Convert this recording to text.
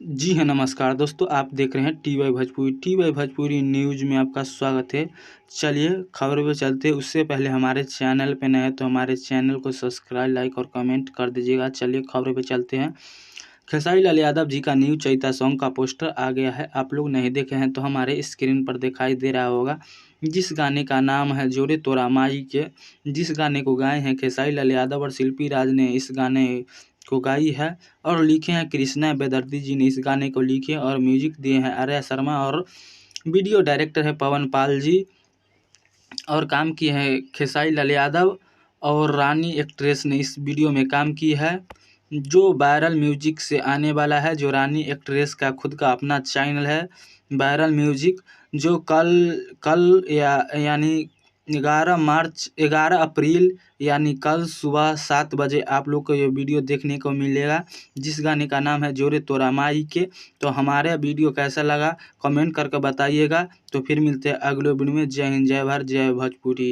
जी हाँ, नमस्कार दोस्तों, आप देख रहे हैं TY Bhojpuri. TY Bhojpuri news में आपका स्वागत है। चलिए खबरों पे चलते हैं। उससे पहले हमारे चैनल पे नए हैं तो हमारे चैनल को सब्सक्राइब, लाइक और कमेंट कर दीजिएगा। चलिए खबरों पे चलते हैं। खेसारी लाल यादव जी का न्यू चैता सॉन्ग का पोस्टर आ गया है। आप लोग नहीं देखे हैं तो हमारे स्क्रीन पर दिखाई दे रहा होगा, जिस गाने का नाम है जोरे तोरा माई के। जिस गाने को गाए हैं खेसारी लाल यादव और शिल्पी राज ने इस गाने को गाई है और लिखे हैं कृष्णा बेदर्दी जी ने इस गाने को लिखे और म्यूजिक दिए हैं आर्या शर्मा और वीडियो डायरेक्टर है पवन पाल जी और काम किए हैं खेसारी लाल यादव और रानी एक्ट्रेस ने इस वीडियो में काम की है, जो वायरल म्यूजिक से आने वाला है। जो रानी एक्ट्रेस का खुद का अपना चैनल है वायरल म्यूजिक, जो कल कल यानी 11 अप्रैल यानी कल सुबह 7 बजे आप लोग को ये वीडियो देखने को मिलेगा, जिस गाने का नाम है जोरे तोरा माई के। तो हमारे वीडियो कैसा लगा कमेंट करके बताइएगा। तो फिर मिलते हैं अगले वीडियो में। जय हिंद, जय भारत, जय भोजपुरी।